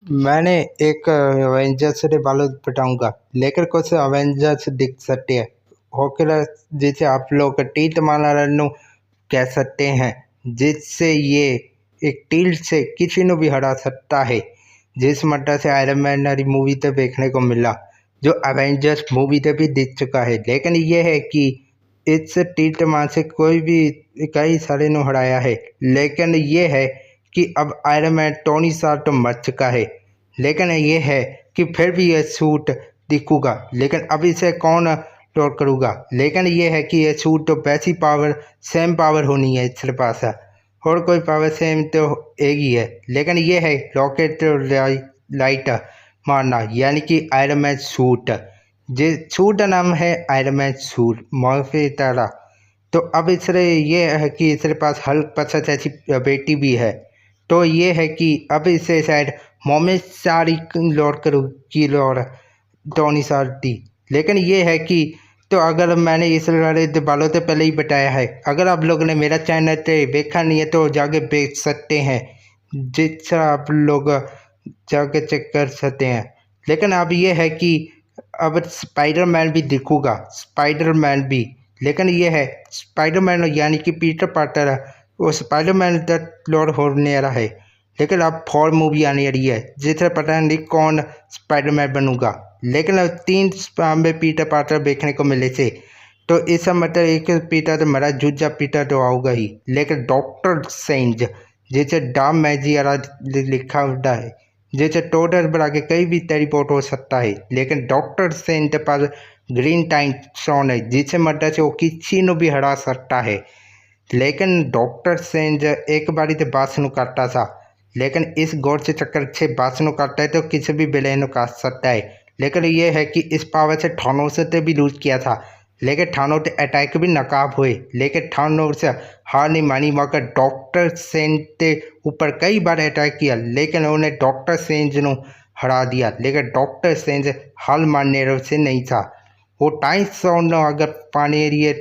मैंने एक अवेंजर्स रे बारे बताऊंगा, लेकिन कुछ अवेंजर्स दिख सकते हैं होकर जिसे आप लोग टीट मारनु कह सकते हैं, जिससे ये एक टील से किसी ने भी हरा सकता है। जिस मट्टा से आयरन मैन मूवी तो देखने को मिला, जो अवेंजर्स मूवी तो भी दिख चुका है, लेकिन ये है कि इस टीट मार से कोई भी कई सारे ने हराया है। लेकिन ये है कि अब आयरन मैन टोनी स्टार्क तो मर चुका है, लेकिन ये है कि फिर भी ये सूट दिखूगा, लेकिन अब इसे कौन लोड करूँगा। लेकिन ये है कि ये सूट तो वैसी पावर सेम पावर होनी है इसके पास है, और कोई पावर सेम तो एक ही है। लेकिन ये है रॉकेट लाइट मारना, यानी कि आयरन मैन सूट। जिस सूट का नाम है आयरन मैन सूट मॉर्फी तरह। तो अब इससे ये है कि इसके पास हल्क पसंद ऐसी बेटी भी है। तो ये है कि अब इसे शायद मोमेंट सारी लौट कर की लौट टोनी सारी। लेकिन ये है कि तो अगर मैंने इस बालों से पहले ही बताया है, अगर आप लोगों ने मेरा चैनल से देखा नहीं है तो जाके देख सकते हैं, जिससे आप लोग जाके चेक कर सकते हैं। लेकिन अब ये है कि अब स्पाइडरमैन भी दिखूगा, स्पाइडरमैन भी। लेकिन ये है स्पाइडरमैन यानी कि पीटर पार्कर है, वो स्पाइडरमैन द लॉर्ड होने रहा है। लेकिन अब 4 मूवी आने रही है, जिससे पता नहीं कौन स्पाइडरमैन बनूंगा। लेकिन अब 3 हमें पीटर पार्कर देखने को मिले थे, तो इस मतलब एक पीटर तो मरा, जूजा पीटर तो आऊगा ही। लेकिन डॉक्टर सेंज जिसे डाम मैजियारा लिखा होता है, जैसे टोटल बढ़ा के कहीं भी टेलीपोर्ट हो सकता है। लेकिन डॉक्टर सेंज के पास ग्रीन टाइम स्टोन है, जिसे मदद से वो किसी को भी हरा सकता है। लेकिन डॉक्टर सेंज एक बारी तो बासनु काटता था, लेकिन इस गौर से चक्कर से बासनु काटता है तो किसी भी विलेन को काट सकता है। लेकिन ये है कि इस पावर से थानोस से भी लूज किया था, लेकिन थानोस अटैक भी नाकाम हुए। लेकिन थानोस से हार नहीं मानी, मगर डॉक्टर सेंज के ऊपर कई बार अटैक किया, लेकिन उन्हें डॉक्टर सेंज ने हरा दिया। लेकिन डॉक्टर सेंज हाल मानने से नहीं था, वो टाइम साउंड अगर पाने लिए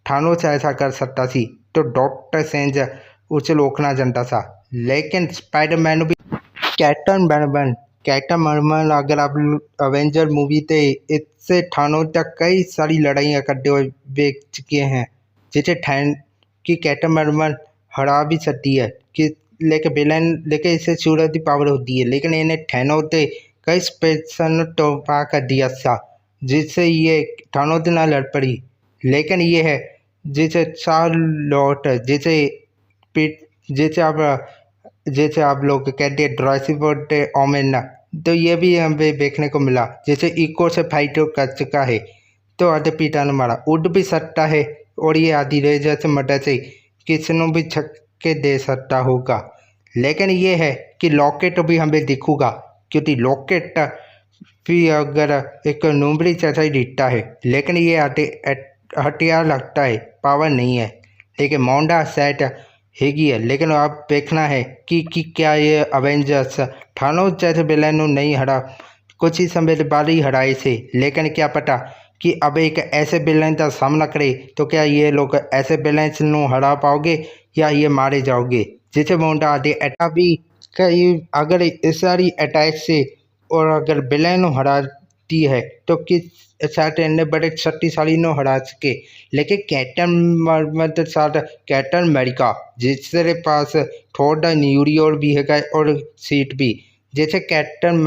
थानोस ऐसा कर सकता थी तो डॉक्टर सेंज उसे रोकना जानता था। लेकिन स्पाइडरमैन भी कैप्टन मार्वल अगर आप अवेंजर मूवी थे, इससे थानोस तक कई सारी लड़ाइयाँ करते हुए देख चुके हैं, जिसे कि कैप्टन मार्वल हरा भी सकती है कि लेके विलन लेके इसे सूरज की पावर होती है। लेकिन इन्हें थानोस से कई स्पेशल तो पा कर दिया था, जिससे ये थानोस ना लड़ पड़ी। लेकिन ये है जिसे चार्लोट जैसे आप लोग कहते हैं ड्राइसिबोट ओमेना, तो ये भी हमें देखने को मिला, जैसे इको से फाइट कर चुका है तो आधे पीटा ने मारा, उड़ भी सकता है, और ये आधी रेजर से मदद से किसनों भी छक्के दे सकता होगा। लेकिन ये है कि लॉकेट भी हमें दिखूगा, क्योंकि लॉकेट भी अगर एक नूबड़ी जैसा ही दिखता है, लेकिन ये हथियार लगता है, पावर नहीं है। लेकिन मोंडा सेट हैगी है। लेकिन आप देखना है कि क्या ये अवेंजर्स थानोस जैसे विलेन नहीं हरा, कुछ ही समय बाद ही हराए थे। लेकिन क्या पता कि अब एक ऐसे विलेन का सामना करे तो क्या ये लोग ऐसे विलेंस को हरा पाओगे या ये मारे जाओगे। जैसे मोंडा आदि अटैक भी कई अगर इस सारी अटैक से और अगर विलेन हराती है तो किस साथ इतने बड़े शक्तिशाली नो हरा सके। लेकिन कैप्टन अमेरिका जिसके पास थोड़ा न्यूरियोर भी है और सीट भी, जैसे कैप्टन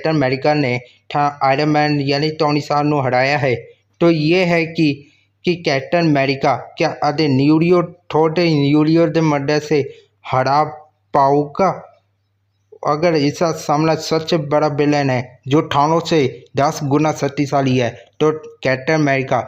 अमेरिका ने आयरन मैन यानी टोनी स्टार्क नो हराया है, तो ये है कि कैप्टन अमेरिका क्या आधे न्यूरियोर थोड़े न्यूरियोर के मदद से हरा पाऊगा। अगर इसका सामना सबसे बड़ा विलेन है जो थानोस से 10 गुना शक्तिशाली है, तो कैप्टन अमेरिका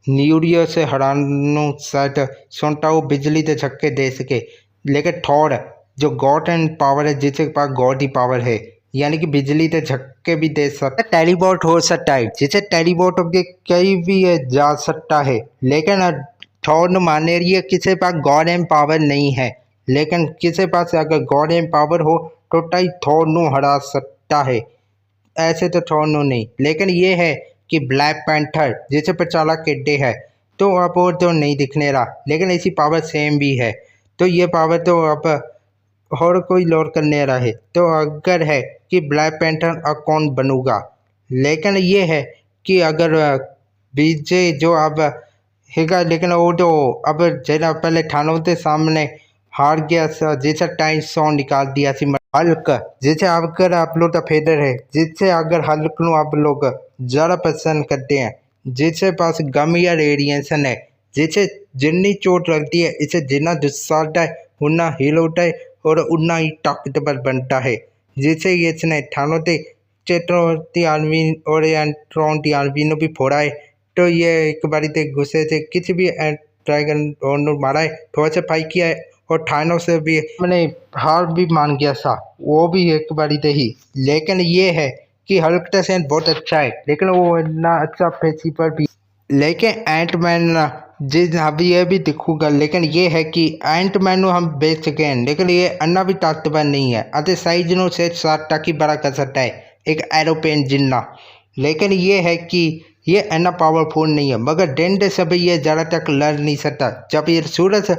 न्यूरियो से हरानो शायद सुनता वो बिजली के झटके दे सके। लेकिन थॉर जो गॉड एंड पावर है, जिसके पास गॉड ही पावर है, यानी कि बिजली के झटके भी दे सकता है, टेलीपोर्ट हो सकता है, जिसे टेलीपोर्ट होकर कहीं भी जा सकता है। लेकिन थॉर ने माने रही है किसी पास गॉड एंड पावर नहीं है, लेकिन किसी पास अगर गॉड एंड पावर हो तो टाई थॉर नो हरा सकता है, ऐसे तो थॉर नो नहीं। लेकिन ये है कि ब्लैक पैंथर जिसे पचाला किड्डे है, तो अब वो तो नहीं दिखने रहा, लेकिन इसी पावर सेम भी है। तो ये पावर तो अब और कोई लॉर करने रहे तो अगर है कि ब्लैक पैंथर कौन बनूगा। लेकिन ये है कि अगर बीजे जो अब हैगा, लेकिन वो तो अब जरा पहले थानों के सामने हार गया सा, जैसा टाइम सॉ निकाल दिया सी हल्क, जैसे अगर आप लोग का फेडर है, जिससे अगर हल्क नु आप लोग ज़्यादा पसंद करते हैं, जिससे पास गम या रेडिएशन है, जिसे जितनी चोट लगती है इसे जितना दुस्साहता है उतना हील होता है और उतना ही ताकतवर बनता है। जिसे इसने थानों के चेट्रोती आर्मी और एंट्रोन की आर्मी ने भी फोड़ा है। तो ये एक बारी ते गुस्से से किसी भी ड्रैगन और मारा है, थोड़ा सा फाइट किया है और थानों से भी मैंने हार भी मान गया था, वो भी एक बारी ते ही। लेकिन ये है कि हल्क का सेंस बहुत अच्छा है, लेकिन वो इतना अच्छा प्रिंसिपल भी। लेकिन एंटमैन जिस अभी ये भी दिखूगा, लेकिन ये है कि एंटमैन हम बेच चुके हैं, लेकिन ये अन्ना भी ताकतवर नहीं है। अतः साइज नो से 7 टाकी बड़ा कर सकता है एक एरोप्लेन जिन्ना। लेकिन ये है कि ये अन्ना पावरफुल नहीं है, मगर डेंड से भी ये ज़्यादा तक लड़ नहीं सकता। जब ये सूरज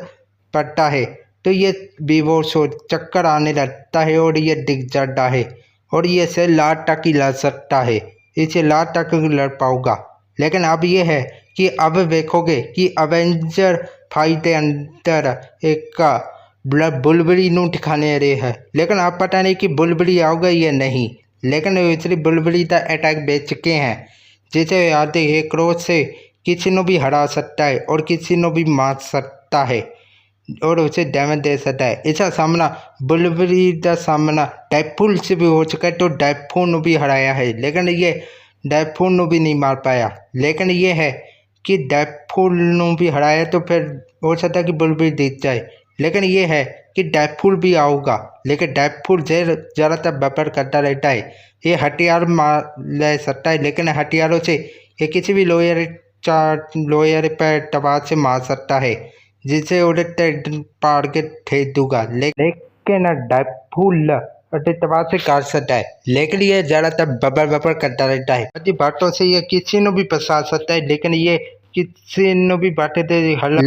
पड़ता है तो ये बेहोश हो चक्कर आने लगता है और ये दिख जाता है और ये से लाट तक ही लड़ सकता है, इसे लाट तक लड़ पाऊंगा। लेकिन अब ये है कि अब देखोगे कि अवेंजर फाइट के अंदर एक का बुलबुली नू ठिकाने रहे है, लेकिन अब पता नहीं कि बुलबुली आओगे या नहीं। लेकिन इसलिए बुलबुली का अटैक बेच चुके हैं, जिसे आते है क्रोध से किसी को भी हरा सकता है और किसी को भी मार सकता है और उसे डैमेज दे सकता है। इसका सामना बुलबुली का सामना डेडपूल से भी हो चुका है, तो डेडपूल ने भी हराया है, लेकिन ये डेडपूल ने भी नहीं मार पाया। लेकिन ये है कि डेडपूल ने भी हराया तो फिर हो सकता है कि बुलबुली जीत जाए। लेकिन ये है कि डेडपूल भी आऊगा, लेकिन डेडपूल ज़्यादातर वेपर करता रहता है, ये हथियार मार ले सकता है, लेकिन हथियारों से ये किसी भी लोयर पर तबाह से मार सकता है, जिसे उड़ते पार के ठेक दूंगा। लेकिन डेडपूल तबाह से काट सकता है, लेकिन ये ज़्यादातर बबर करता रहता है। बड़ी बातों से ये किसी ने भी फंसा सकता है, लेकिन ये किसी ने भी बातें दे हल।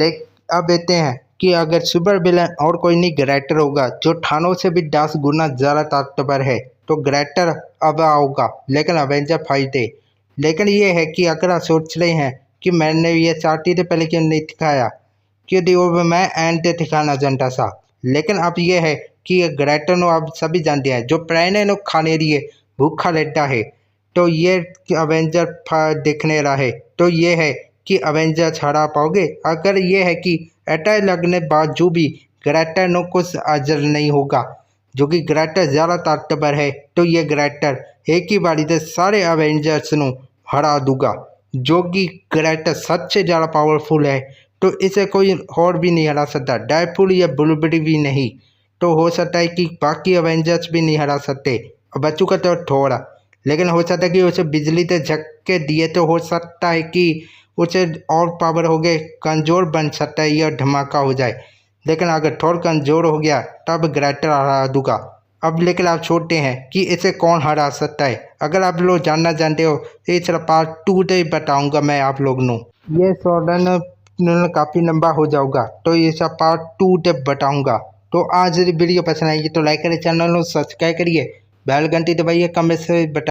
अब देते हैं कि अगर सुपर विलन और कोई नहीं ग्रेटर होगा, जो थानों से भी 10 गुना ज़्यादा ताकतवर है, तो ग्रेटर अब आओगा। लेकिन अवेंजर फाइट है। लेकिन ये है कि अगर आप सोच रहे हैं कि मैंने ये चाहती थी पहले क्यों नहीं दिखाया, क्योंकि वो मैं एंड पे दिखाना जानता था। लेकिन अब ये है कि ये ग्रेटर नो आप सभी जानते हैं, जो प्राणे नो खाने लिए भूखा रहता है, तो ये अवेंजर दिखने रहा है, तो ये है कि अवेंजर हरा पाओगे। अगर ये है कि अटैक लगने बावजूद भी ग्रेटर नो कुछ अजर नहीं होगा, जो कि ग्रेटर ज़्यादा ताकतवर है, तो ये ग्रेटर एक ही बारी से सारे अवेंजर्स नो हरा दूंगा, जो कि ग्रेटर सबसे ज़्यादा पावरफुल है, तो इसे कोई और भी नहीं हरा सकता। डेडपूल या बुलबुली भी नहीं, तो हो सकता है कि बाकी अवेंजर्स भी नहीं हरा सकते। बच्चों का तो थोड़ा, लेकिन हो सकता है कि उसे बिजली से झटके दिए तो हो सकता है कि उसे और पावर हो गए, कमज़ोर बन सकता है या धमाका हो जाए। लेकिन अगर थोड़ा कमज़ोर हो गया तब ग्रेटर हरा दूंगा। अब लेकिन आप छोड़ते हैं कि इसे कौन हरा सकता है। अगर आप लोग जानना चाहते हो तो इस पार्ट 2 से बताऊँगा मैं आप लोग को। ये सॉर्डन काफ़ी लंबा हो जाऊगा, तो ये सब पार्ट 2 से बताऊँगा। तो आज वीडियो पसंद आएगी तो लाइक करिए, चैनल को सब्सक्राइब करिए, बेल घंटी दबाइए, कमेंट से बता।